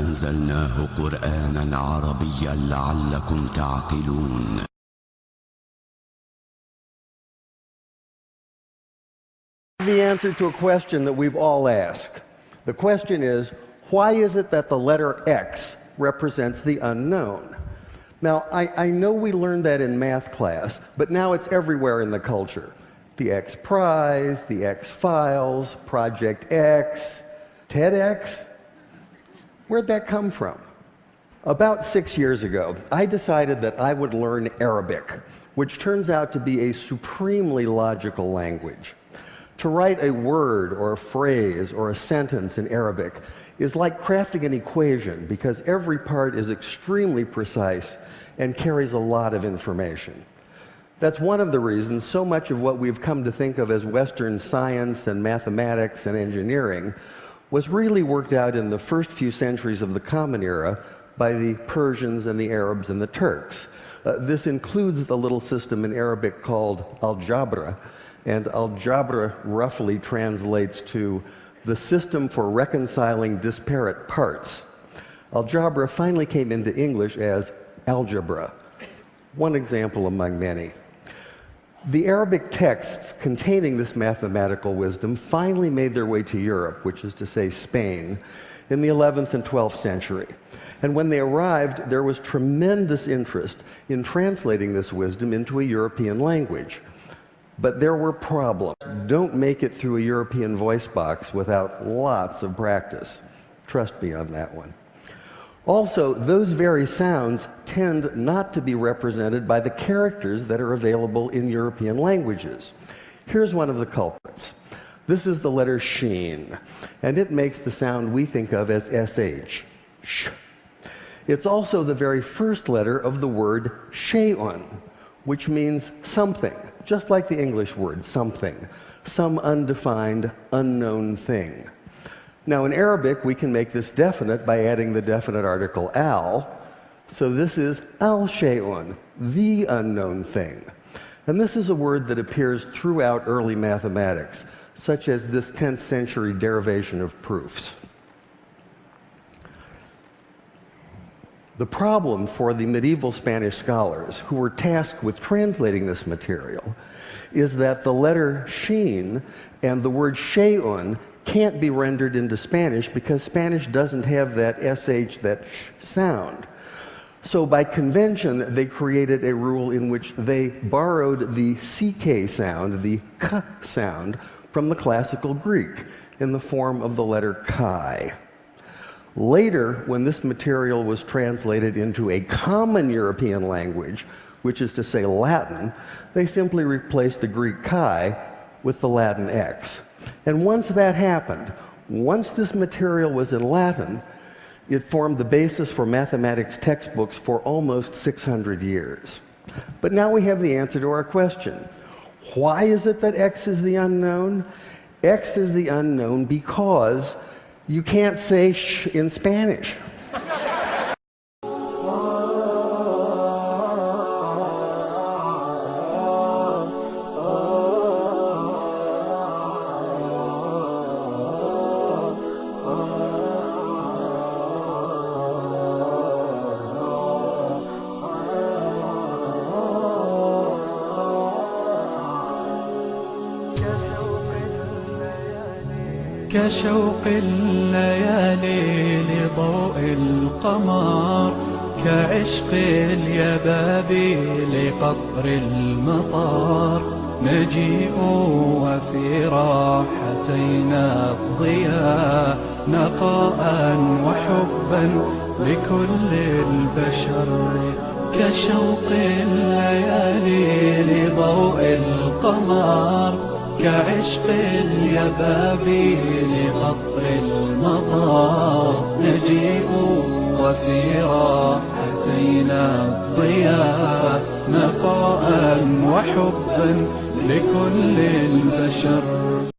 أنزلناه قرآنا عربيا لعلكم تعقلون. The answer to a question that we've all asked. The question is, why is it that the letter X represents the unknown? Now, I know we learned that in math class, but now it's everywhere in the culture. The X Prize, the X Files, Project X, TEDx. Where'd that come from? About 6 years ago, I decided that I would learn Arabic, which turns out to be a supremely logical language. To write a word or a phrase or a sentence in Arabic is like crafting an equation because every part is extremely precise and carries a lot of information. That's one of the reasons so much of what we've come to think of as Western science and mathematics and engineering was really worked out in the first few centuries of the Common Era by the Persians and the Arabs and the Turks. This includes the little system in Arabic called algebra, and algebra roughly translates to the system for reconciling disparate parts. Algebra finally came into English as algebra, one example among many. The Arabic texts containing this mathematical wisdom finally made their way to Europe, which is to say Spain, in the 11th and 12th century. And when they arrived, there was tremendous interest in translating this wisdom into a European language. But there were problems. Don't make it through a European voice box without lots of practice. Trust me on that one. Also, those very sounds tend not to be represented by the characters that are available in European languages. Here's one of the culprits. This is the letter sheen, and it makes the sound we think of as sh, sh. It's also the very first letter of the word shay'un, which means something, just like the English word something, some undefined, unknown thing. Now in Arabic, we can make this definite by adding the definite article al. So this is al-shay'un, the unknown thing. And this is a word that appears throughout early mathematics, such as this 10th century derivation of proofs. The problem for the medieval Spanish scholars who were tasked with translating this material is that the letter sheen and the word shay'un can't be rendered into Spanish because Spanish doesn't have that sh, that sh sound. So by convention, they created a rule in which they borrowed the ck sound, the k sound, from the classical Greek in the form of the letter chi. Later, when this material was translated into a common European language, which is to say Latin, they simply replaced the Greek chi with the Latin x. And once that happened, once this material was in Latin, it formed the basis for mathematics textbooks for almost 600 years. But now we have the answer to our question. Why is it that x is the unknown? X is the unknown because you can't say sh in Spanish. كشوق الليالي لضوء القمر، كعشق اليبابي لقطر المطر، نجيء وفي راحتينا الضياء، نقاء وحبا لكل البشر. كشوق الليالي لضوء القمر، كعشق اليبابي لقطر المطر، نجيء وفي راحتينا الضياء، نقاء وحبا لكل البشر.